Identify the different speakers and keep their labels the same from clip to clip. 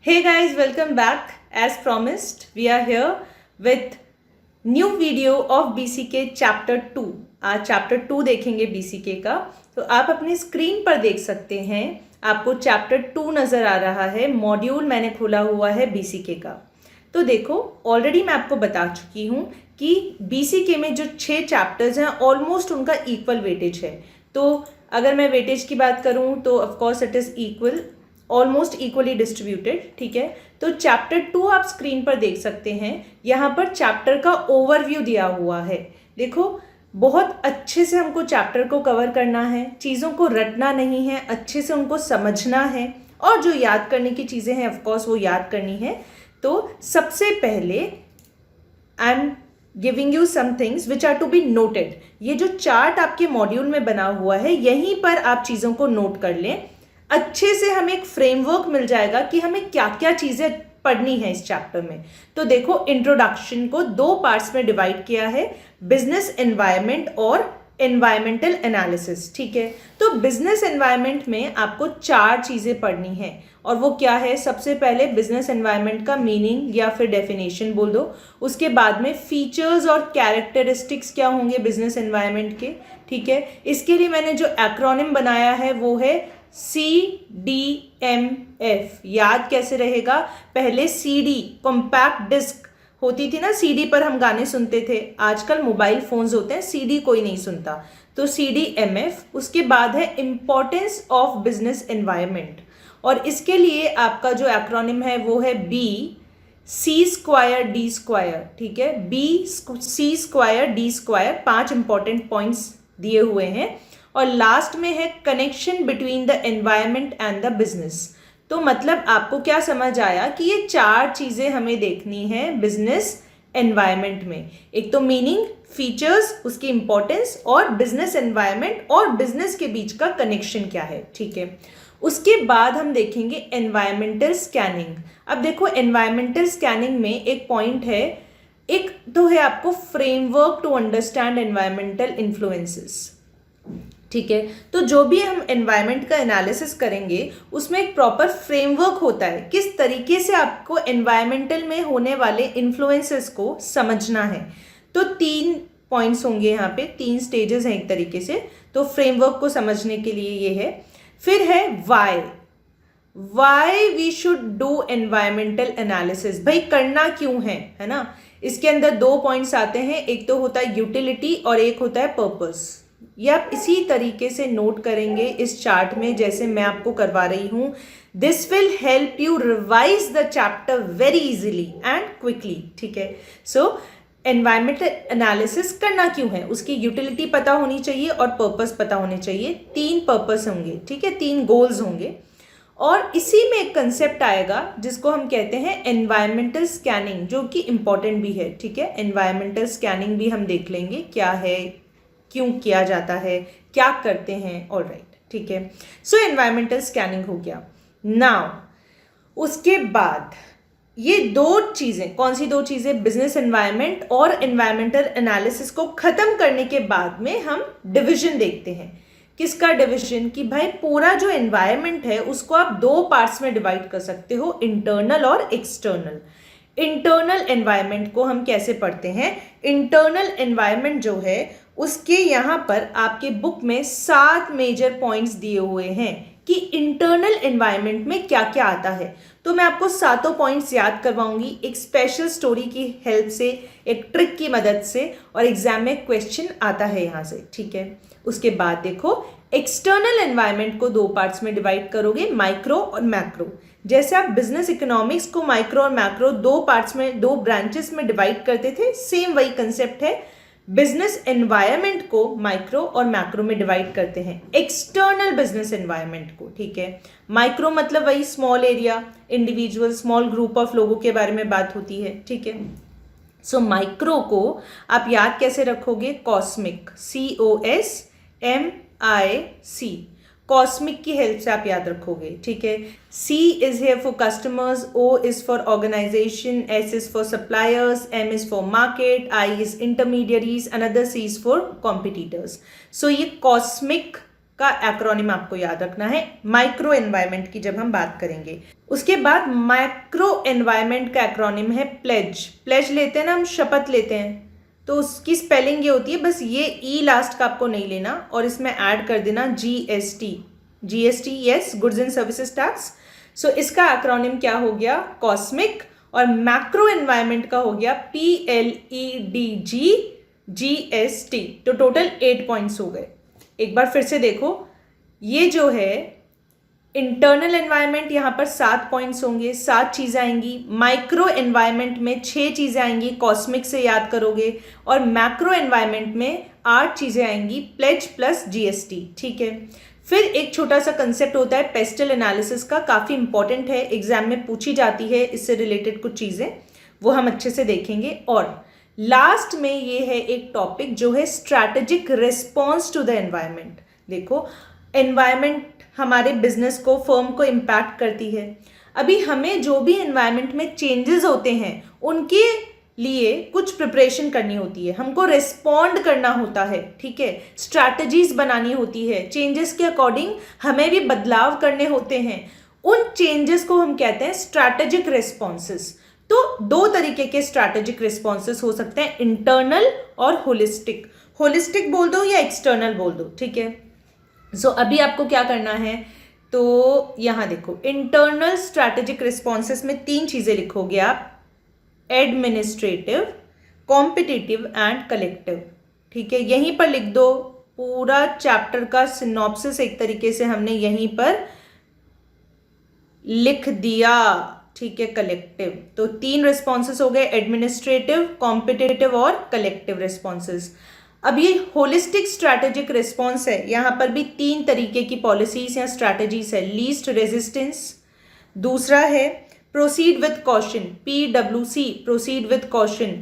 Speaker 1: Hey guys, welcome back. As promised, we are here with new video of BCK chapter 2. आज chapter 2 देखेंगे BCK का. तो आप अपनी स्क्रीन पर देख सकते हैं, आपको chapter 2 नज़र आ रहा है. मॉड्यूल मैंने खोला हुआ है BCK का. तो देखो, ऑलरेडी मैं आपको बता चुकी हूँ कि BCK में जो 6 चैप्टर्स हैं ऑलमोस्ट उनका इक्वल वेटेज है. तो अगर मैं वेटेज की बात करूँ तो of course it is equal, almost equally distributed. ठीक है, तो चैप्टर 2 आप स्क्रीन पर देख सकते हैं. यहाँ पर चैप्टर का ओवरव्यू दिया हुआ है. देखो, बहुत अच्छे से हमको चैप्टर को कवर करना है, चीज़ों को रटना नहीं है, अच्छे से उनको समझना है और जो याद करने की चीज़ें हैं ऑफकोर्स वो याद करनी है. तो सबसे पहले I am giving you some things which are to be noted. ये जो चार्ट आपके मॉड्यूल में बना हुआ है, यहीं पर आप चीज़ों को नोट कर लें. अच्छे से हमें एक फ्रेमवर्क मिल जाएगा कि हमें क्या क्या चीज़ें पढ़नी है इस चैप्टर में. तो देखो, इंट्रोडक्शन को 2 पार्ट्स में डिवाइड किया है, बिजनेस एनवायरनमेंट और एनवायरमेंटल एनालिसिस. ठीक है, तो बिजनेस एनवायरनमेंट में आपको 4 चीज़ें पढ़नी है. और वो क्या है? सबसे पहले बिजनेस एनवायरनमेंट का मीनिंग या फिर डेफिनेशन बोल दो. उसके बाद में फीचर्स और कैरेक्टरिस्टिक्स क्या होंगे बिजनेस एनवायरनमेंट के. ठीक है, इसके लिए मैंने जो एक्रोनिम बनाया है वो है CDMF. याद कैसे रहेगा? पहले CD कॉम्पैक्ट डिस्क होती थी ना, CD पर हम गाने सुनते थे. आजकल मोबाइल फोन्स होते हैं, CD कोई नहीं सुनता. तो CDMF. उसके बाद है इम्पोर्टेंस ऑफ बिजनेस एनवायरनमेंट, और इसके लिए आपका जो एक्रोनिम है वो है BC²D². ठीक है, BC²D². 5 इंपॉर्टेंट पॉइंट्स दिए हुए हैं. और लास्ट में है connection between the environment and the business. तो मतलब आपको क्या समझ आया कि ये 4 चीज़ें हमें देखनी है बिजनेस एनवायरनमेंट में. एक तो मीनिंग, फीचर्स, उसकी इंपॉर्टेंस और बिजनेस एनवायरनमेंट और बिजनेस के बीच का कनेक्शन क्या है. ठीक है, उसके बाद हम देखेंगे एनवायरमेंटल स्कैनिंग. अब देखो, एनवायरमेंटल स्कैनिंग में एक पॉइंट है, एक तो है आपको framework to understand environmental influences. ठीक है, तो जो भी हम एनवायरनमेंट का एनालिसिस करेंगे उसमें एक प्रॉपर फ्रेमवर्क होता है, किस तरीके से आपको एनवायरमेंटल में होने वाले इन्फ्लुएंसेस को समझना है. तो 3 पॉइंट्स होंगे यहाँ पे, 3 स्टेजेस हैं एक तरीके से. तो फ्रेमवर्क को समझने के लिए ये है. फिर है why we should do environmental analysis. भाई करना क्यों है ना. इसके अंदर 2 पॉइंट्स आते हैं, एक तो होता है यूटिलिटी और एक होता है पर्पस. ये आप इसी तरीके से नोट करेंगे इस चार्ट में जैसे मैं आपको करवा रही हूँ. This will help you revise the chapter very easily and quickly. ठीक है, सो एनवायरमेंटल एनालिसिस करना क्यों है, उसकी यूटिलिटी पता होनी चाहिए और पर्पस पता होने चाहिए. 3 पर्पस होंगे. ठीक है, 3 गोल्स होंगे. और इसी में एक कंसेप्ट आएगा जिसको हम कहते हैं एनवायरमेंटल स्कैनिंग, जो कि इंपॉर्टेंट भी है. ठीक है, एनवायरमेंटल स्कैनिंग भी हम देख लेंगे क्या है, क्यों किया जाता है, क्या करते हैं. ऑलराइट, ठीक है, सो एनवायरमेंटल स्कैनिंग हो गया. नाउ उसके बाद ये 2 चीज़ें, कौन सी 2 चीज़ें? बिजनेस एनवायरनमेंट और एनवायरमेंटल एनालिसिस को ख़त्म करने के बाद में हम डिवीजन देखते हैं. किसका डिवीजन? कि भाई पूरा जो एनवायरनमेंट है उसको आप 2 पार्ट्स में डिवाइड कर सकते हो, इंटरनल और एक्सटर्नल. इंटरनल एनवायरनमेंट को हम कैसे पढ़ते हैं? इंटरनल एनवायरनमेंट जो है उसके यहाँ पर आपके बुक में 7 मेजर पॉइंट्स दिए हुए हैं कि इंटरनल एनवायरनमेंट में क्या क्या आता है. तो मैं आपको 7 पॉइंट्स याद करवाऊंगी एक स्पेशल स्टोरी की हेल्प से, एक ट्रिक की मदद से, और एग्जाम में क्वेश्चन आता है यहाँ से. ठीक है, उसके बाद देखो, एक्सटर्नल एनवायरनमेंट को 2 पार्ट्स में डिवाइड करोगे, माइक्रो और मैक्रो. जैसे आप बिजनेस इकोनॉमिक्स को माइक्रो और मैक्रो 2 पार्ट्स में, 2 ब्रांचेस में डिवाइड करते थे, सेम वही कंसेप्ट है. बिजनेस एनवायरनमेंट को माइक्रो और मैक्रो में डिवाइड करते हैं, एक्सटर्नल बिजनेस एनवायरनमेंट को. ठीक है, माइक्रो मतलब वही small area, individual, small group of लोगों के बारे में बात होती है. ठीक है, सो माइक्रो को आप याद कैसे रखोगे? कॉस्मिक, COSMIC, कॉस्मिक की हेल्प से आप याद रखोगे. ठीक है, C is here for customers, O is for organisation, S is for suppliers, M is for market, I is intermediaries, another C is for competitors. So ये कॉस्मिक का acronym आपको याद रखना है माइक्रो एनवायरनमेंट की जब हम बात करेंगे। उसके बाद मैक्रो एनवायरनमेंट का एक्रोनिम है प्लेज। प्लेज लेते हैं ना हम, शपथ लेते हैं, तो उसकी स्पेलिंग ये होती है, बस ये ई लास्ट का आपको नहीं लेना और इसमें ऐड कर देना GST. GST yes, goods and services tax. So इसका एक्रोनिम क्या हो गया, कॉस्मिक। और मैक्रो एनवायरनमेंट का हो गया PLEDG GST। तो टोटल 8 पॉइंट्स हो गए। एक बार फिर से देखो, ये जो है इंटरनल एनवायरनमेंट, यहाँ पर 7 पॉइंट्स होंगे, 7 चीज़ें आएंगी। माइक्रो एनवायरनमेंट में 6 चीज़ें आएंगी, कॉस्मिक से याद करोगे। और मैक्रो एनवायरनमेंट में 8 चीज़ें आएंगी, प्लेज प्लस जीएसटी। ठीक है, फिर एक छोटा सा कंसेप्ट होता है पेस्टल एनालिसिस का, काफ़ी इंपॉर्टेंट है, एग्जाम में पूछी जाती है, इससे रिलेटेड कुछ चीज़ें वो हम अच्छे से देखेंगे। और लास्ट में ये है एक टॉपिक जो है strategic response to the environment. देखो, एनवायरनमेंट हमारे बिजनेस को, फर्म को इम्पैक्ट करती है। अभी हमें जो भी एनवायरनमेंट में चेंजेस होते हैं उनके लिए कुछ प्रिपरेशन करनी होती है, हमको रिस्पॉन्ड करना होता है। ठीक है, स्ट्रैटेजीज बनानी होती है, चेंजेस के अकॉर्डिंग हमें भी बदलाव करने होते हैं। उन चेंजेस को हम कहते हैं स्ट्रैटेजिक रिस्पॉन्सेस। तो 2 तरीके के स्ट्रैटेजिक रिस्पॉन्सेस हो सकते हैं, इंटरनल और होलिस्टिक। होलिस्टिक बोल दो या एक्सटर्नल बोल दो, ठीक है। सो अभी आपको क्या करना है, तो यहाँ देखो, इंटरनल स्ट्रैटेजिक रिस्पॉन्सेस में 3 चीज़ें लिखोगे आप, एडमिनिस्ट्रेटिव, कॉम्पिटिटिव एंड कलेक्टिव। ठीक है, यहीं पर लिख दो, पूरा चैप्टर का सिनॉप्सिस एक तरीके से हमने यहीं पर लिख दिया। ठीक है, कलेक्टिव। तो 3 रिस्पॉन्सेस हो गए, एडमिनिस्ट्रेटिव, कॉम्पिटिटिव और कलेक्टिव रिस्पॉन्सेस। अब ये होलिस्टिक स्ट्रैटेजिक रिस्पॉन्स है, यहाँ पर भी 3 तरीके की पॉलिसीज या स्ट्रैटेजीज है। लीस्ट रेजिस्टेंस, दूसरा है proceed with caution, PWC, proceed with caution.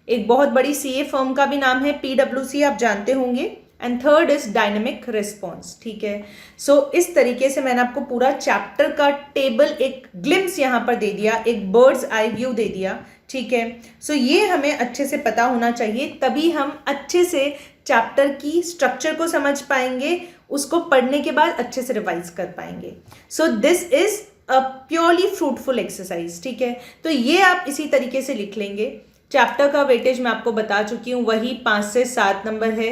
Speaker 1: एक बहुत बड़ी CA फर्म का भी नाम है PWC, आप जानते होंगे। And third is dynamic response. ठीक है, सो इस तरीके से मैंने आपको पूरा चैप्टर का टेबल, एक ग्लिम्स यहाँ पर दे दिया, एक बर्ड्स आई व्यू दे दिया। ठीक है, सो ये हमें अच्छे से पता होना चाहिए, तभी हम अच्छे से चैप्टर की स्ट्रक्चर को समझ पाएंगे, उसको पढ़ने के बाद अच्छे से रिवाइज कर पाएंगे। So this is a purely fruitful exercise. ठीक है, तो ये आप इसी तरीके से लिख लेंगे। चैप्टर का वेटेज मैं आपको बता चुकी हूँ, वही 5 से 7 नंबर है,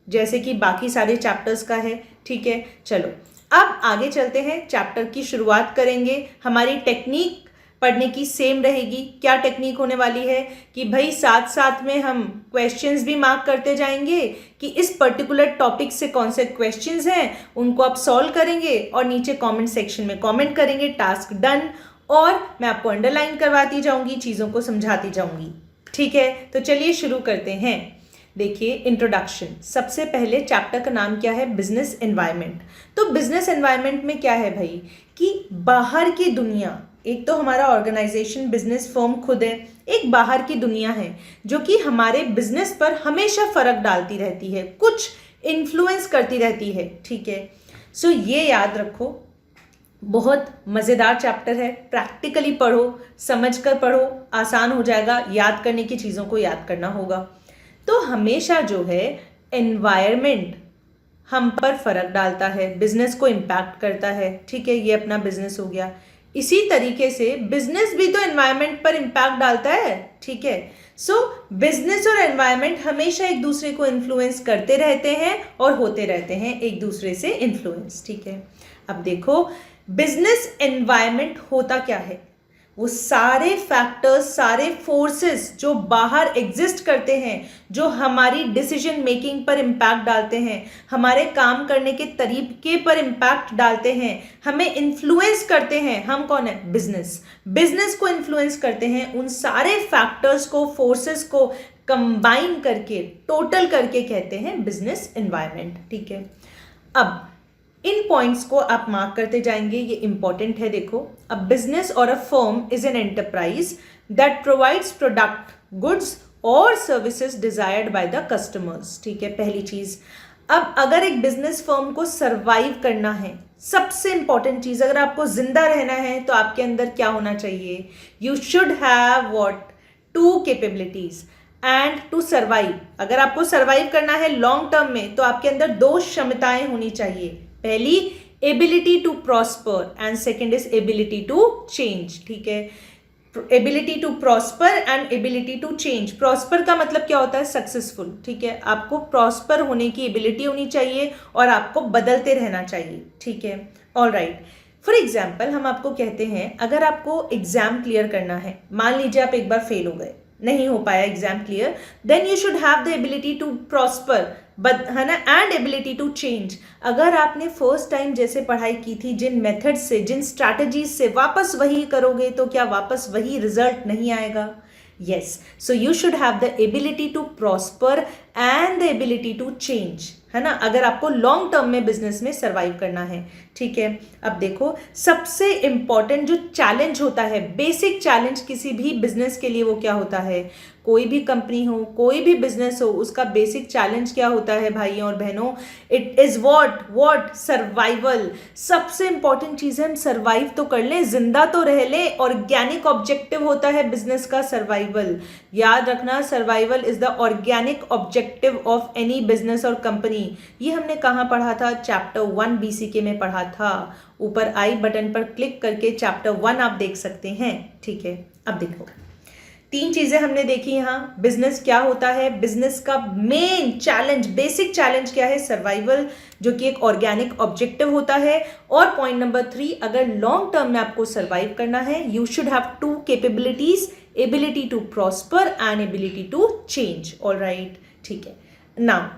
Speaker 1: जैसे कि बाकी सारे चैप्टर्स का है। ठीक है, चलो अब आगे चलते हैं, चैप्टर की शुरुआत करेंगे। हमारी टेक्निक पढ़ने की सेम रहेगी। क्या टेक्निक होने वाली है कि भाई साथ साथ में हम क्वेश्चंस भी मार्क करते जाएंगे कि इस पर्टिकुलर टॉपिक से कौन से क्वेश्चंस हैं, उनको आप सॉल्व करेंगे और नीचे कमेंट सेक्शन में कमेंट करेंगे, टास्क डन। और मैं आपको अंडरलाइन करवाती जाऊंगी, चीज़ों को समझाती जाऊंगी। ठीक है, तो चलिए शुरू करते हैं। देखिए, इंट्रोडक्शन। सबसे पहले चैप्टर का नाम क्या है, बिजनेस एनवायरनमेंट। तो बिजनेस एनवायरनमेंट में क्या है भाई कि बाहर की दुनिया, एक तो हमारा ऑर्गेनाइजेशन, बिजनेस फर्म खुद है, एक बाहर की दुनिया है जो कि हमारे बिजनेस पर हमेशा फर्क डालती रहती है, कुछ इन्फ्लुएंस करती रहती है। ठीक है, सो ये याद रखो, बहुत मज़ेदार चैप्टर है, प्रैक्टिकली पढ़ो, समझकर पढ़ो, आसान हो जाएगा, याद करने की चीज़ों को याद करना होगा। तो हमेशा जो है एनवायरनमेंट हम पर फर्क डालता है, बिजनेस को इम्पैक्ट करता है। ठीक है, ये अपना बिजनेस हो गया। इसी तरीके से बिजनेस भी तो एनवायरनमेंट पर इम्पैक्ट डालता है। ठीक है, सो बिजनेस और एनवायरनमेंट हमेशा एक दूसरे को इन्फ्लुएंस करते रहते हैं और होते रहते हैं एक दूसरे से इन्फ्लुएंस। ठीक है, अब देखो बिजनेस एनवायरनमेंट होता क्या है, वो सारे फैक्टर्स, सारे फोर्सेस जो बाहर एग्जिस्ट करते हैं, जो हमारी डिसीजन मेकिंग पर इम्पैक्ट डालते हैं, हमारे काम करने के तरीके पर इम्पैक्ट डालते हैं, हमें इन्फ्लुएंस करते हैं। हम कौन है, बिजनेस। बिजनेस को इन्फ्लुएंस करते हैं, उन सारे फैक्टर्स को, फोर्सेस को कंबाइन करके, टोटल करके कहते हैं बिजनेस एनवायरनमेंट। ठीक है, अब इन पॉइंट्स को आप मार्क करते जाएंगे, ये इंपॉर्टेंट है। देखो, अ बिजनेस और a firm is an enterprise that provides product, goods और services desired by the customers. ठीक है, पहली चीज। अब अगर एक बिजनेस फर्म को सर्वाइव करना है, सबसे इंपॉर्टेंट चीज, अगर आपको जिंदा रहना है तो आपके अंदर क्या होना चाहिए, you should have what, 2 capabilities, and to survive. अगर आपको सर्वाइव करना है लॉन्ग टर्म में तो आपके अंदर दो क्षमताएं होनी चाहिए। पहली ability to prosper and second is ability to change. ठीक है, ability to prosper and ability to change. Prosper का मतलब क्या होता है? सक्सेसफुल। ठीक है, आपको प्रॉस्पर होने की एबिलिटी होनी चाहिए और आपको बदलते रहना चाहिए। ठीक है, ऑल राइट। फॉर एग्जाम्पल हम आपको कहते हैं अगर आपको एग्जाम क्लियर करना है, मान लीजिए आप एक बार फेल हो गए, नहीं हो पाया exam clear, then you should have the ability to prosper, है ना, एंड एबिलिटी टू चेंज। अगर आपने फर्स्ट टाइम जैसे पढ़ाई की थी, जिन मेथड से, जिन स्ट्रैटेजीज से वापस वही करोगे तो क्या वापस वही रिजल्ट नहीं आएगा? Yes, so you should have the ability to prosper and the ability to change, है ना, अगर आपको लॉन्ग टर्म में बिजनेस में सर्वाइव करना है। ठीक है, अब देखो सबसे इंपॉर्टेंट जो चैलेंज होता है, बेसिक चैलेंज किसी भी बिजनेस के लिए, वो क्या होता है? कोई भी कंपनी हो, कोई भी बिजनेस हो, उसका बेसिक चैलेंज क्या होता है भाइयों और बहनों? It is what survival. सबसे इंपॉर्टेंट चीज है हम सर्वाइव तो कर लें, जिंदा तो रह लें। ऑर्गेनिक ऑब्जेक्टिव होता है बिजनेस का सर्वाइवल। याद रखना, survival is the organic objective of any business और कंपनी। ये हमने कहाँ पढ़ा था? चैप्टर 1 BCK में पढ़ा था। ऊपर आई बटन पर क्लिक करके चैप्टर 1 आप देख सकते हैं। ठीक है, अब देखो तीन चीजें हमने देखी यहाँ। बिजनेस क्या होता है, बिजनेस का मेन चैलेंज, बेसिक चैलेंज क्या है? सर्वाइवल, जो कि एक ऑर्गेनिक ऑब्जेक्टिव होता है। और पॉइंट नंबर 3, अगर लॉन्ग टर्म में आपको सर्वाइव करना है, you should have 2 capabilities, ability to prosper and ability to change. All right, ठीक है। Now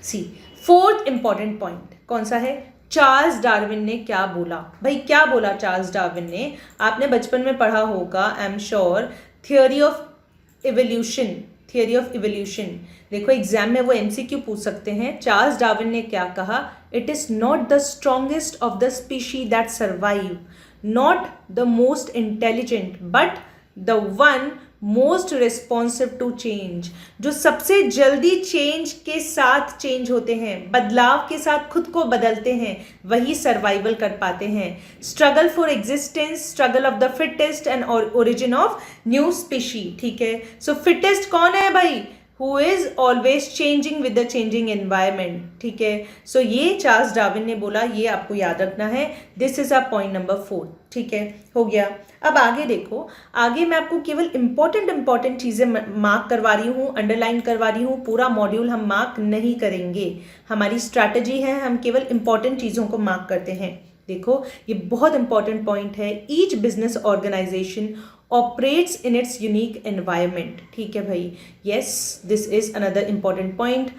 Speaker 1: see, fourth important point कौन सा है? चार्ल्स डार्विन ने क्या बोला? भाई क्या बोला चार्ल्स डार्विन ने? आपने बचपन में पढ़ा होगा, I am sure, theory of evolution. Theory of evolution देखो एग्जाम में वो MCQ पूछ सकते हैं। चार्ल्स डार्विन ने क्या कहा? It is not the strongest of the species that survive, not the most intelligent, but the one most responsive to change. जो सबसे जल्दी चेंज के साथ चेंज होते हैं, बदलाव के साथ खुद को बदलते हैं, वही सर्वाइवल कर पाते हैं। Struggle for existence, struggle of the fittest and origin of new species. ठीक है, सो फिटेस्ट कौन है भाई? who is always changing with the changing environment. ठीक है, सो ये चार्ल्स डार्विन ने बोला, ये आपको याद रखना है। This is a point number 4। ठीक है, हो गया। अब आगे देखो, आगे मैं आपको केवल इंपॉर्टेंट चीजें मार्क करवा रही हूँ, अंडरलाइन करवा रही हूँ। पूरा मॉड्यूल हम मार्क नहीं करेंगे, हमारी स्ट्रैटेजी है, हम केवल इंपॉर्टेंट चीजों को मार्क करते हैं। देखो ये बहुत इंपॉर्टेंट पॉइंट है। Each business organisation operates in its unique environment. ठीक है भाई, yes, this is another important point.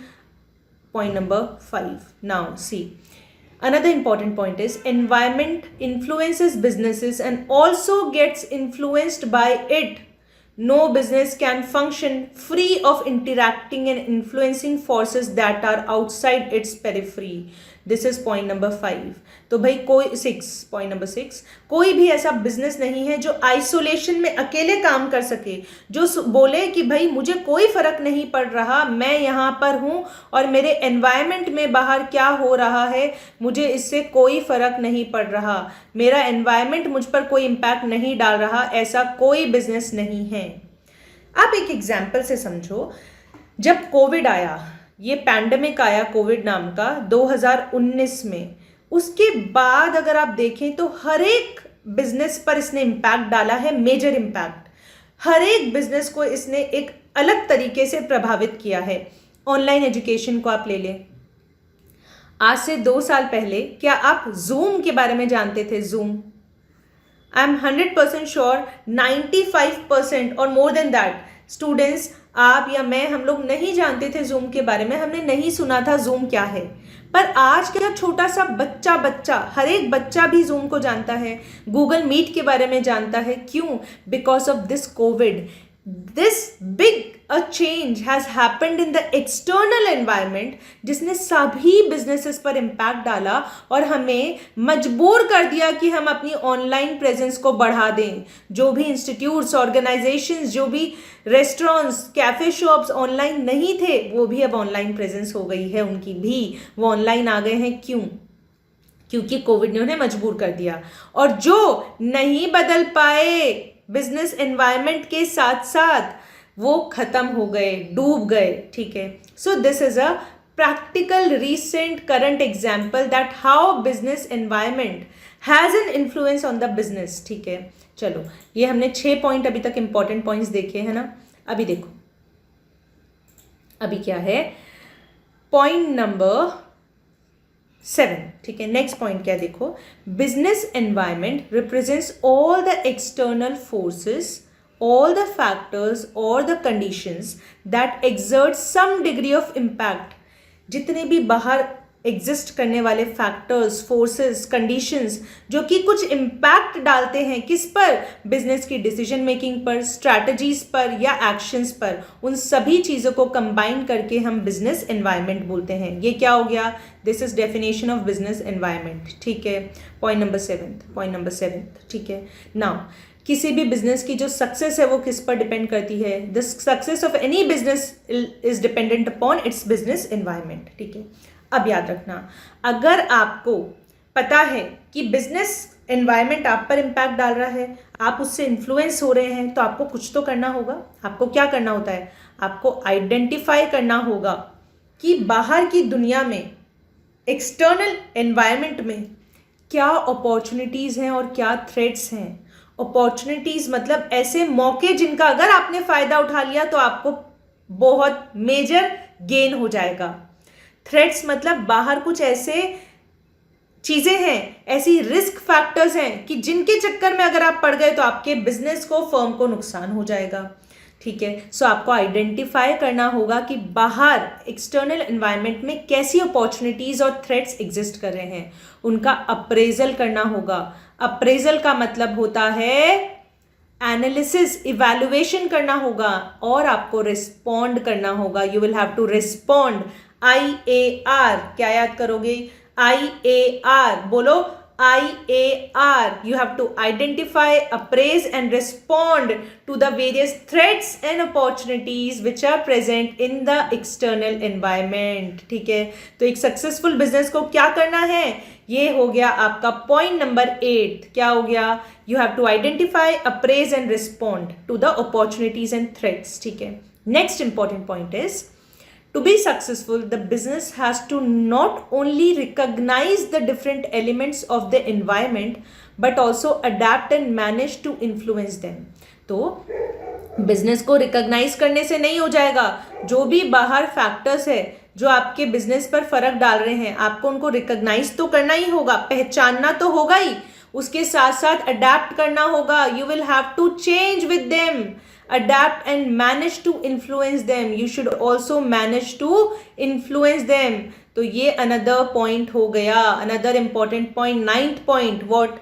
Speaker 1: Point number 5. Now see, another important point is environment influences businesses and also gets influenced by it. No business can function free of interacting and influencing forces that are outside its periphery. This is point number 5. तो भाई कोई 6, point number 6, कोई भी ऐसा business नहीं है जो isolation में अकेले काम कर सके, जो बोले कि भाई मुझे कोई फर्क नहीं पड़ रहा, मैं यहाँ पर हूँ और मेरे एनवायरनमेंट में बाहर क्या हो रहा है मुझे इससे कोई फर्क नहीं पड़ रहा, मेरा एनवायरनमेंट मुझ पर कोई इम्पैक्ट नहीं डाल रहा, ऐसा कोई बिजनेस नहीं है। आप एक एग्जाम्पल से समझो, जब कोविड आया, ये पैंडेमिक आया कोविड नाम का 2019 में, उसके बाद अगर आप देखें तो हर एक बिजनेस पर इसने इम्पैक्ट डाला है, मेजर इम्पैक्ट। हर एक बिजनेस को इसने एक अलग तरीके से प्रभावित किया है। ऑनलाइन एजुकेशन को आप ले लें, आज से 2 साल पहले क्या आप जूम के बारे में जानते थे? जूम, आई एम 100% श्योर 95% और मोर देन दैट स्टूडेंट्स, आप या मैं, हम लोग नहीं जानते थे जूम के बारे में, हमने नहीं सुना था जूम क्या है। पर आज का छोटा सा बच्चा, हर एक बच्चा भी जूम को जानता है, गूगल मीट के बारे में जानता है। क्यों? Because of this Covid, this big a change has happened in the external environment, जिसने सभी बिजनेसेस पर इम्पैक्ट डाला और हमें मजबूर कर दिया कि हम अपनी ऑनलाइन प्रेजेंस को बढ़ा दें। जो भी इंस्टीट्यूट्स, ऑर्गेनाइजेशंस, जो भी रेस्टोरेंट्स, कैफे शॉप्स ऑनलाइन नहीं थे, वो भी अब ऑनलाइन प्रेजेंस हो गई है, उनकी भी वो ऑनलाइन आ गए हैं। क्यों? क्योंकि कोविड ने उन्हें मजबूर कर दिया। और जो नहीं बदल पाए बिजनेस एनवायरनमेंट के साथ साथ, वो खत्म हो गए, डूब गए, ठीक है। So this is a practical recent current example that how business environment has an influence on the business, ठीक है। चलो, ये हमने 6 पॉइंट अभी तक इंपॉर्टेंट पॉइंट्स देखे है ना। अभी देखो, अभी क्या है, पॉइंट नंबर 7, ठीक है। नेक्स्ट पॉइंट क्या है, देखो, business environment represents all the external forces, all the factors or the conditions that exert some degree of impact, जितने भी बाहर एग्जिस्ट करने वाले फैक्टर्स, फोर्सेस, कंडीशंस जो कि कुछ इम्पैक्ट डालते हैं किस पर, बिजनेस की डिसीजन मेकिंग पर, स्ट्रैटेजीज पर या एक्शंस पर, उन सभी चीज़ों को कंबाइन करके हम बिजनेस एनवायरनमेंट बोलते हैं। ये क्या हो गया, this is definition of business environment, ठीक है। पॉइंट नंबर 7, ठीक है। नाउ, किसी भी बिजनेस की जो सक्सेस है वो किस पर डिपेंड करती है, the success of any business is dependent upon its business environment, ठीक है। अब याद रखना, अगर आपको पता है कि बिजनेस एनवायरनमेंट आप पर इम्पैक्ट डाल रहा है, आप उससे इन्फ्लुएंस हो रहे हैं, तो आपको कुछ तो करना होगा। आपको क्या करना होता है, आपको आइडेंटिफाई करना होगा कि बाहर की दुनिया में, एक्सटर्नल एनवायरनमेंट में क्या अपॉर्चुनिटीज़ हैं और क्या थ्रेट्स हैं। अपॉर्चुनिटीज़ मतलब ऐसे मौके जिनका अगर आपने फ़ायदा उठा लिया तो आपको बहुत मेजर गेन हो जाएगा। थ्रेट्स मतलब बाहर कुछ ऐसे चीज़ें हैं, ऐसी रिस्क फैक्टर्स हैं कि जिनके चक्कर में अगर आप पड़ गए तो आपके बिजनेस को, फर्म को नुकसान हो जाएगा, ठीक है। सो आपको आइडेंटिफाई करना होगा कि बाहर एक्सटर्नल एनवायरनमेंट में कैसी अपॉर्चुनिटीज़ और थ्रेट्स एग्जिस्ट कर रहे हैं, उनका अप्रेजल करना होगा। अप्रेजल का मतलब होता है एनालिसिस, इवैल्यूएशन करना होगा और आपको रिस्पॉन्ड करना होगा। You will have to respond, IAR, क्या याद करोगे, IAR, बोलो IAR, you have to identify, appraise and respond to the various threats and opportunities which are present in the external environment, ठीक है। तो एक सक्सेसफुल बिजनेस को क्या करना है, ये हो गया आपका पॉइंट नंबर 8, क्या हो गया, you have to identify, appraise and respond to the opportunities and threats, ठीक है। Next important point is, to be successful, the business has to not only recognize the different elements of the environment, but also adapt and manage to influence them. तो business को recognise करने से नहीं हो जाएगा, जो भी बाहर फैक्टर्स है जो आपके बिजनेस पर फर्क डाल रहे हैं, आपको उनको रिकॉग्नाइज तो करना ही होगा, पहचानना तो होगा ही, उसके साथ साथ अडेप्ट करना होगा। You will have to change with them, adapt and manage to influence them. You should also manage to influence them. तो ये another point हो गया, another important point, 9th point, what,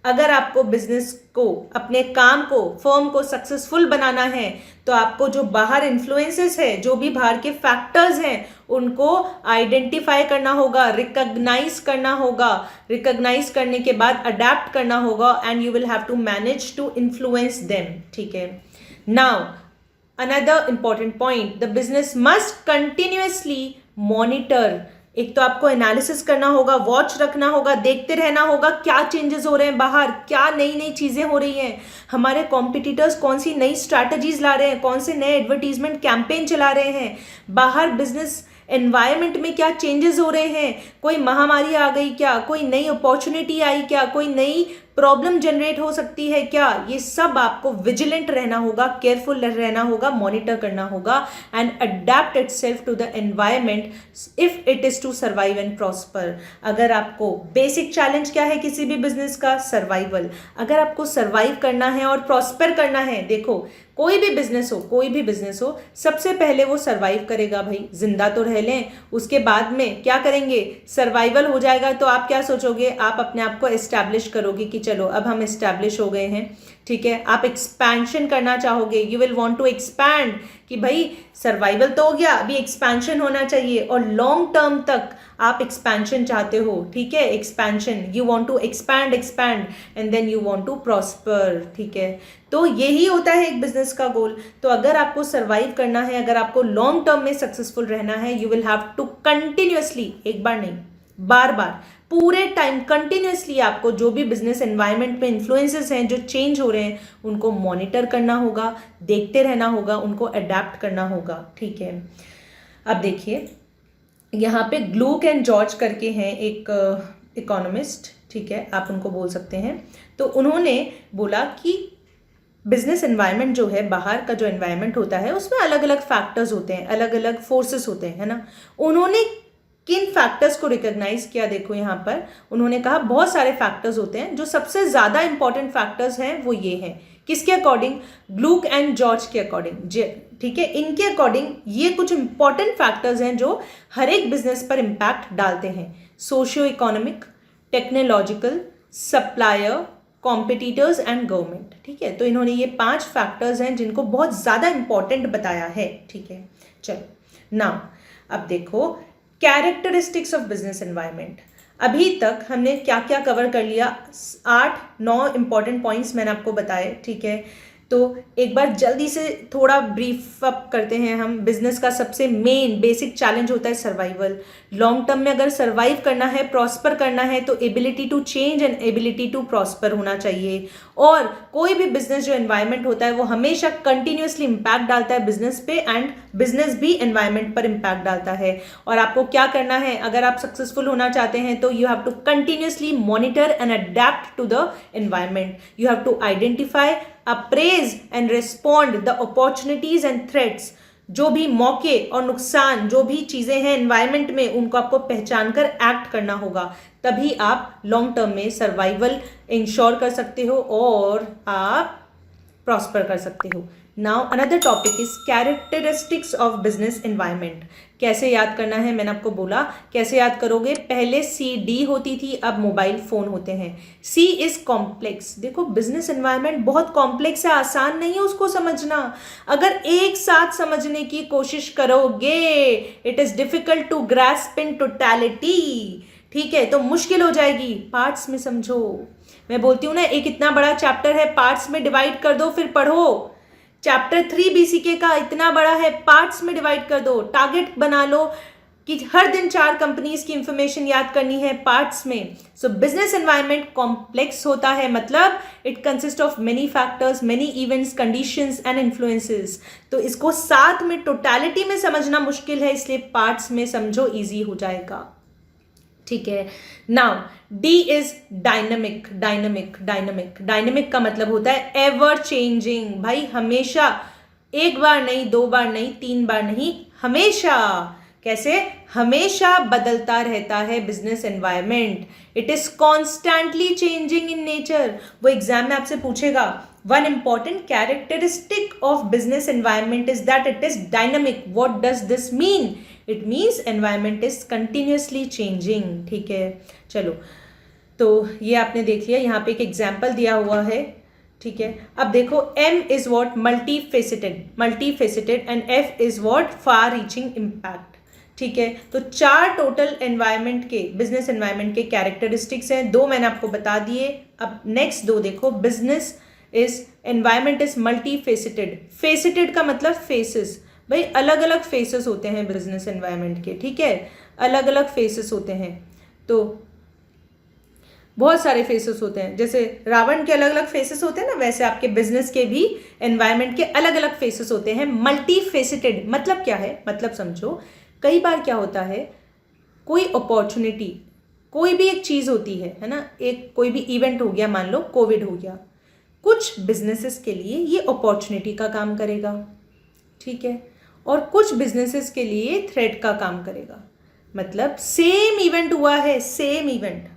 Speaker 1: अगर आपको बिजनेस को, अपने काम को, फर्म को सक्सेसफुल बनाना है तो आपको जो बाहर इन्फ्लुएंसेस है, जो भी बाहर के फैक्टर्स हैं, उनको आइडेंटिफाई करना होगा, रिकॉग्नाइज करना होगा, रिकॉग्नाइज करने के बाद अडेप्ट करना होगा and you will have to manage to influence them, ठीक है। Now, another important point, the business must continuously monitor. एक तो आपको एनालिसिस करना होगा, वॉच रखना होगा, देखते रहना होगा क्या चेंजेस हो रहे हैं बाहर, क्या नई नई चीज़ें हो रही हैं, हमारे कॉम्पिटिटर्स कौन सी नई स्ट्रैटेजीज ला रहे हैं, कौन से नए एडवर्टीजमेंट कैंपेन चला रहे हैं, बाहर बिजनेस एनवायरनमेंट में क्या चेंजेस हो रहे हैं, कोई महामारी आ गई क्या, कोई नई अपॉर्चुनिटी आई क्या, कोई नई प्रॉब्लम जनरेट हो सकती है क्या, ये सब आपको विजिलेंट रहना होगा, केयरफुल रहना होगा, मॉनिटर करना होगा and adapt itself to the environment if it is to survive and prosper. अगर आपको बेसिक चैलेंज क्या है किसी भी बिजनेस का, सर्वाइवल। अगर आपको सर्वाइव करना है और प्रॉस्पर करना है, देखो कोई भी बिजनेस हो, सबसे पहले वो सर्वाइव करेगा भाई, जिंदा तो रह लें, उसके बाद में क्या करेंगे, सर्वाइवल हो जाएगा तो आप क्या सोचोगे, आप अपने आप को एस्टैब्लिश करोगे कि चलो अब हम एस्टैब्लिश हो गए हैं, ठीक है। आप एक्सपेंशन करना चाहोगे, you will want to expand, कि भाई सर्वाइवल तो हो गया, अभी एक्सपेंशन होना चाहिए, और लॉन्ग टर्म तक आप एक्सपेंशन चाहते हो, ठीक है, expansion, you want to expand and then you want to prosper, ठीक है। तो यही होता है एक बिजनेस का गोल। तो अगर आपको सर्वाइव करना है, अगर आपको लॉन्ग टर्म में सक्सेसफुल रहना है, you will have to continuously, एक बार नहीं बार बार पूरे टाइम कंटिन्यूसली आपको जो भी बिजनेस एनवायरनमेंट में इन्फ्लुएंसेस हैं जो चेंज हो रहे हैं उनको मॉनिटर करना होगा, देखते रहना होगा, उनको अडेप्ट करना होगा। ठीक है, अब देखिए यहाँ पे ग्लूक एंड जॉर्ज करके हैं एक इकोनॉमिस्ट, ठीक है, आप उनको बोल सकते हैं। तो उन्होंने बोला कि बिजनेस एनवायरनमेंट जो है, बाहर का जो एनवायरनमेंट होता है उसमें अलग अलग फैक्टर्स होते हैं, अलग अलग फोर्सेस होते हैं, है ना। उन्होंने किन फैक्टर्स को रिकॉग्नाइज किया, देखो यहाँ पर उन्होंने कहा बहुत सारे फैक्टर्स होते हैं, जो सबसे ज़्यादा इंपॉर्टेंट फैक्टर्स हैं वो ये हैं। किसके अकॉर्डिंग? ग्लूक एंड जॉर्ज के अकॉर्डिंग, ठीक है, इनके अकॉर्डिंग ये कुछ इंपॉर्टेंट फैक्टर्स हैं जो हर एक बिजनेस पर इम्पैक्ट डालते हैं। Socio economic, technological, supplier, competitors and government. ठीक है, तो इन्होंने ये 5 फैक्टर्स हैं जिनको बहुत ज़्यादा इंपॉर्टेंट बताया है। ठीक है, चलो नाउ अब देखो कैरेक्टरिस्टिक्स ऑफ बिजनेस एनवायरनमेंट। अभी तक हमने क्या क्या कवर कर लिया? 8-9 इंपॉर्टेंट पॉइंट्स मैंने आपको बताए। ठीक है, तो एक बार जल्दी से थोड़ा ब्रीफ अप करते हैं हम। बिजनेस का सबसे मेन बेसिक चैलेंज होता है सर्वाइवल। लॉन्ग टर्म में अगर सर्वाइव करना है, प्रॉस्पर करना है, तो ability to change and ability to prosper होना चाहिए। और कोई भी बिजनेस जो एनवायरनमेंट होता है वो हमेशा कंटिन्यूसली इम्पैक्ट डालता है बिजनेस पे, एंड बिजनेस भी एनवायरनमेंट पर इम्पैक्ट डालता है। और आपको क्या करना है अगर आप सक्सेसफुल होना चाहते हैं? तो you have to continuously monitor and adapt to the environment. You have to identify, appraise and respond the opportunities and threats. जो भी मौके और नुकसान, जो भी चीजें हैं एनवायरनमेंट में, उनको आपको पहचान कर एक्ट करना होगा। तभी आप लॉन्ग टर्म में सर्वाइवल इंश्योर कर सकते हो और आप प्रॉस्पर कर सकते हो। Now another topic is characteristics of business environment. कैसे याद करना है? मैंने आपको बोला कैसे याद करोगे। पहले CD होती थी, अब मोबाइल फोन होते हैं। C is complex. देखो बिजनेस एनवायरनमेंट बहुत कॉम्प्लेक्स है, आसान नहीं है उसको समझना। अगर एक साथ समझने की कोशिश करोगे, it is difficult to grasp in totality. ठीक है, तो मुश्किल हो जाएगी। पार्ट्स में समझो। मैं बोलती हूँ ना, एक इतना बड़ा चैप्टर है, पार्ट्स में डिवाइड कर दो फिर पढ़ो। चैप्टर 3 BCK का इतना बड़ा है, पार्ट्स में डिवाइड कर दो। टारगेट बना लो कि हर दिन 4 कंपनीज की इंफॉर्मेशन याद करनी है पार्ट्स में। सो बिजनेस एनवायरनमेंट कॉम्प्लेक्स होता है, मतलब it consist of many factors, many events, conditions and influences. तो इसको साथ में टोटलिटी में समझना मुश्किल है, इसलिए पार्ट्स में समझो, इजी हो जाएगा। ठीक है, now D is dynamic. Dynamic dynamic dynamic का मतलब होता है एवर चेंजिंग। भाई हमेशा, एक बार नहीं, 2 बार नहीं, 3 बार नहीं, हमेशा। कैसे? हमेशा बदलता रहता है business environment. It is constantly changing in nature. वो एग्जाम में आपसे पूछेगा, one important characteristic of business environment is that it is dynamic. What does this mean? It means environment is continuously changing. ठीक है, चलो तो ये आपने देख लिया, यहाँ पे एक एग्जाम्पल दिया हुआ है। ठीक है, अब देखो M is what? Multi faceted and F is what? Far reaching impact. ठीक है, तो 4 टोटल एनवायरनमेंट के, बिजनेस एनवायरनमेंट के कैरेक्टरिस्टिक्स हैं। 2 मैंने आपको बता दिए। अब नेक्स्ट 2 देखो। Business is environment is multi faceted. Faceted का मतलब फेसेस। भाई अलग अलग फेसेस होते हैं बिजनेस एनवायरनमेंट के। ठीक है, अलग अलग फेसेस होते हैं, तो बहुत सारे फेसेस होते हैं। जैसे रावण के अलग अलग फेसेस होते हैं ना, वैसे आपके बिजनेस के भी एनवायरनमेंट के अलग अलग फेसेस होते हैं। मल्टी फेसिटेड मतलब क्या है? मतलब समझो, कई बार क्या होता है, कोई अपॉर्चुनिटी, कोई भी एक चीज़ होती है ना, एक कोई भी इवेंट हो गया, मान लो कोविड हो गया, कुछ बिजनेसेस के लिए ये अपॉर्चुनिटी का काम करेगा। ठीक है, और कुछ बिजनेसेस के लिए थ्रेट का काम करेगा। मतलब सेम इवेंट हुआ है, सेम इवेंट,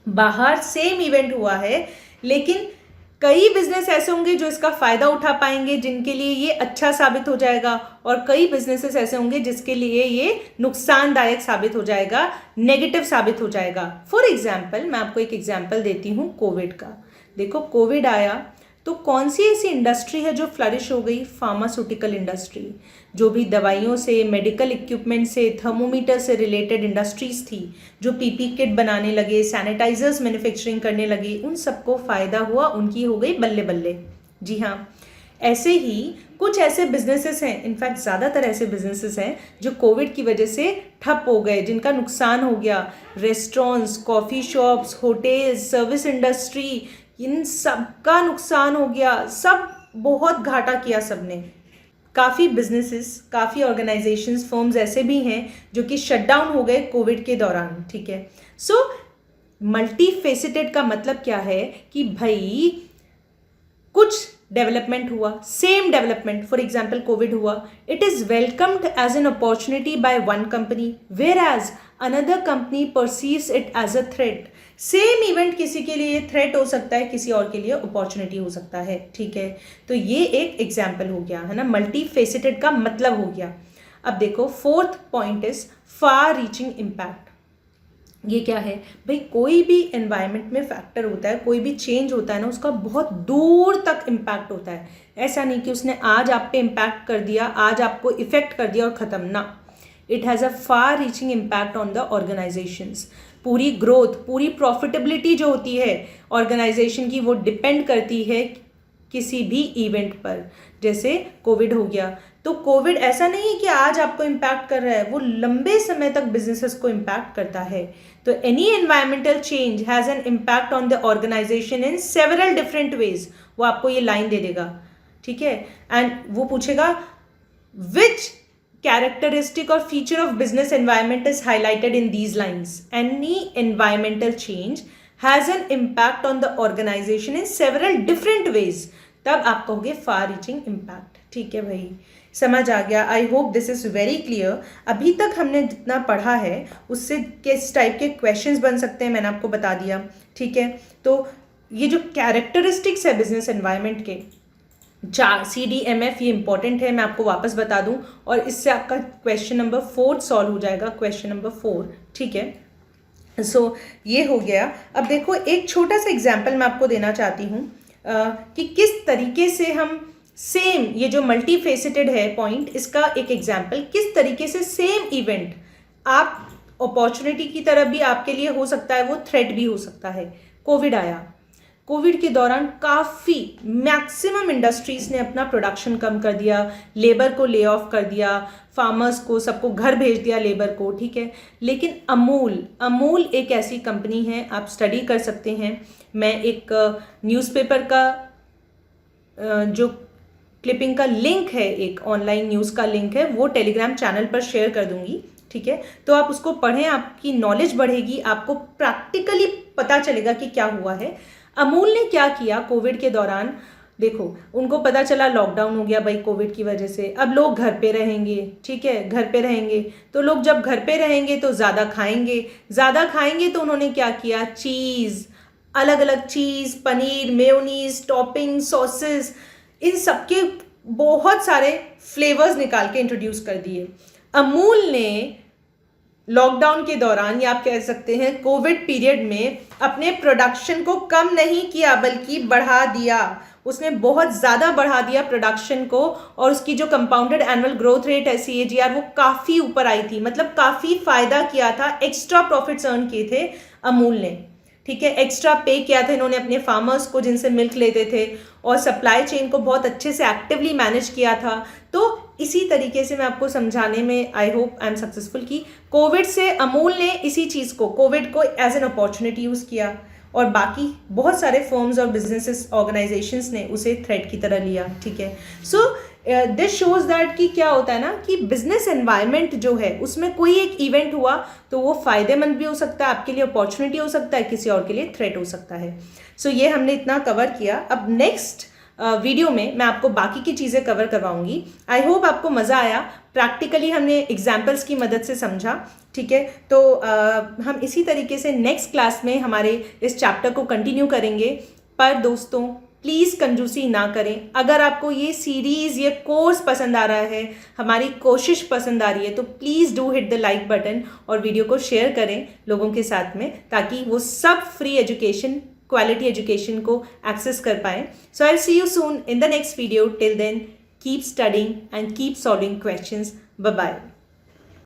Speaker 1: बाहर सेम इवेंट हुआ है, लेकिन कई बिजनेस ऐसे होंगे जो इसका फायदा उठा पाएंगे, जिनके लिए ये अच्छा साबित हो जाएगा, और कई बिजनेसेस ऐसे होंगे जिसके लिए ये नुकसानदायक साबित हो जाएगा, नेगेटिव साबित हो जाएगा। फॉर एग्जाम्पल, मैं आपको एक एग्जाम्पल देती हूँ कोविड का। देखो कोविड आया तो कौन सी ऐसी इंडस्ट्री है जो फ्लरिश हो गई? Pharmaceutical industry. जो भी दवाइयों से, मेडिकल इक्विपमेंट से, थर्मोमीटर से रिलेटेड इंडस्ट्रीज थी, जो PP किट बनाने लगे, सैनिटाइजर्स मैन्युफैक्चरिंग करने लगे, उन सबको फ़ायदा हुआ, उनकी हो गई बल्ले बल्ले। जी हाँ, ऐसे ही कुछ ऐसे बिजनेसेस हैं, इनफैक्ट ज़्यादातर ऐसे बिजनेसेस हैं जो कोविड की वजह से ठप हो गए, जिनका नुकसान हो गया। Restaurants, coffee shops, hotels, service industry, इन सब का नुकसान हो गया, सब बहुत घाटा किया सबने। काफ़ी बिजनेसेस, काफ़ी ऑर्गेनाइजेशंस, फर्म्स ऐसे भी हैं जो कि शट डाउन हो गए कोविड के दौरान, ठीक है। सो मल्टी फेसिटेड का मतलब क्या है कि भाई कुछ डेवलपमेंट हुआ, same development, for example Covid हुआ, it is welcomed as an opportunity by one company, whereas another company perceives it as a threat. Same event किसी के लिए थ्रेट हो सकता है, किसी और के लिए अपॉर्चुनिटी हो सकता है, ठीक है। तो ये एक एग्जाम्पल हो गया, है ना, मल्टी फेसिटेड का मतलब हो गया। अब देखो fourth point is far reaching impact. ये क्या है भाई, कोई भी एनवायरनमेंट में फैक्टर होता है, कोई भी चेंज होता है ना, उसका बहुत दूर तक इम्पैक्ट होता है। ऐसा नहीं कि उसने आज आप पे इम्पैक्ट कर दिया, आज आपको इफेक्ट कर दिया और ख़त्म ना। It has a far reaching impact on the organisations. पूरी ग्रोथ, पूरी प्रॉफिटेबिलिटी जो होती है ऑर्गेनाइजेशन की, वो डिपेंड करती है किसी भी इवेंट पर। जैसे कोविड हो गया, तो कोविड ऐसा नहीं है कि आज आपको इम्पैक्ट कर रहा है, वो लंबे समय तक बिजनेसेस को इम्पैक्ट करता है। तो any environmental change has an impact on the organisation in several different ways. वो आपको ये लाइन दे देगा, ठीक है, एंड वो पूछेगा विच characteristic or feature of business environment is highlighted in these lines. Any environmental change has an impact on the organization in several different ways. तब आप कहोगे far reaching impact, ठीक है भाई, समझ आ गया। I hope this is very clear. अभी तक हमने जितना पढ़ा है उससे किस टाइप के क्वेश्चंस बन सकते हैं मैंने आपको बता दिया, ठीक है। तो ये जो कैरेक्टरिस्टिक्स है बिजनेस एनवायरनमेंट के, CDMF, ये इंपॉर्टेंट है, मैं आपको वापस बता दूं, और इससे आपका क्वेश्चन नंबर 4 सॉल्व हो जाएगा, क्वेश्चन नंबर 4, ठीक है। सो ये हो गया। अब देखो एक छोटा सा एग्जाम्पल मैं आपको देना चाहती हूँ कि किस तरीके से हम सेम, ये जो मल्टी फेसिटेड है पॉइंट, इसका एक एग्जाम्पल, किस तरीके से सेम इवेंट आप अपॉर्चुनिटी की तरफ भी आपके लिए हो सकता है, वो थ्रेट भी हो सकता है। कोविड आया, कोविड के दौरान काफ़ी मैक्सिमम इंडस्ट्रीज़ ने अपना प्रोडक्शन कम कर दिया, लेबर को ले ऑफ कर दिया, फार्मर्स को, सबको घर भेज दिया लेबर को, ठीक है। लेकिन अमूल एक ऐसी कंपनी है, आप स्टडी कर सकते हैं। मैं एक न्यूज़पेपर का जो क्लिपिंग का लिंक है, एक ऑनलाइन न्यूज़ का लिंक है, वो टेलीग्राम चैनल पर शेयर कर दूंगी, ठीक है। तो आप उसको पढ़ें, आपकी नॉलेज बढ़ेगी, आपको प्रैक्टिकली पता चलेगा कि क्या हुआ है। अमूल ने क्या किया कोविड के दौरान, देखो उनको पता चला लॉकडाउन हो गया भाई कोविड की वजह से, अब लोग घर पे रहेंगे, ठीक है, घर पे रहेंगे, तो लोग जब घर पे रहेंगे तो ज़्यादा खाएंगे, तो उन्होंने क्या किया, चीज़, अलग अलग चीज़, पनीर, मेयोनीज, टॉपिंग, सॉसेस, इन सबके बहुत सारे फ्लेवर्स निकाल के इंट्रोड्यूस कर दिए। अमूल ने लॉकडाउन के दौरान, या आप कह सकते हैं कोविड पीरियड में, अपने प्रोडक्शन को कम नहीं किया बल्कि बढ़ा दिया। उसने बहुत ज़्यादा बढ़ा दिया प्रोडक्शन को, और उसकी जो कंपाउंडेड एनुअल ग्रोथ रेट है CAGR, वो काफ़ी ऊपर आई थी, मतलब काफ़ी फ़ायदा किया था, एक्स्ट्रा प्रॉफिट्स अर्न किए थे अमूल ने, ठीक है। एक्स्ट्रा पे किया था इन्होंने अपने फार्मर्स को जिनसे मिल्क लेते थे, और सप्लाई चेन को बहुत अच्छे से एक्टिवली मैनेज किया था। तो इसी तरीके से मैं आपको समझाने में I hope I am successful कि कोविड से अमूल ने इसी चीज़ को, कोविड को एज एन अपॉर्चुनिटी यूज़ किया, और बाकी बहुत सारे फर्म्स और बिजनेसेस, ऑर्गेनाइजेशंस ने उसे थ्रेट की तरह लिया, ठीक है। सो दिस शोज दैट कि क्या होता है ना, कि बिजनेस एनवायरनमेंट जो है उसमें कोई एक इवेंट हुआ तो वो फ़ायदेमंद भी हो सकता है, आपके लिए अपॉर्चुनिटी हो सकता है, किसी और के लिए थ्रेट हो सकता है। सो ये हमने इतना कवर किया। अब नेक्स्ट वीडियो में मैं आपको बाकी की चीज़ें कवर करवाऊंगी। आई होप आपको मज़ा आया, प्रैक्टिकली हमने एग्जाम्पल्स की मदद से समझा, ठीक है। तो हम इसी तरीके से नेक्स्ट क्लास में हमारे इस चैप्टर को कंटिन्यू करेंगे। पर दोस्तों प्लीज़ कंजूसी ना करें। अगर आपको ये सीरीज़, ये कोर्स पसंद आ रहा है, हमारी कोशिश पसंद आ रही है, तो please do hit the like button और वीडियो को शेयर करें लोगों के साथ में, ताकि वो सब फ्री एजुकेशन, क्वालिटी एजुकेशन को एक्सेस कर पाएँ। So I will see you soon in the next video. Till then keep studying and keep solving questions. Bye bye.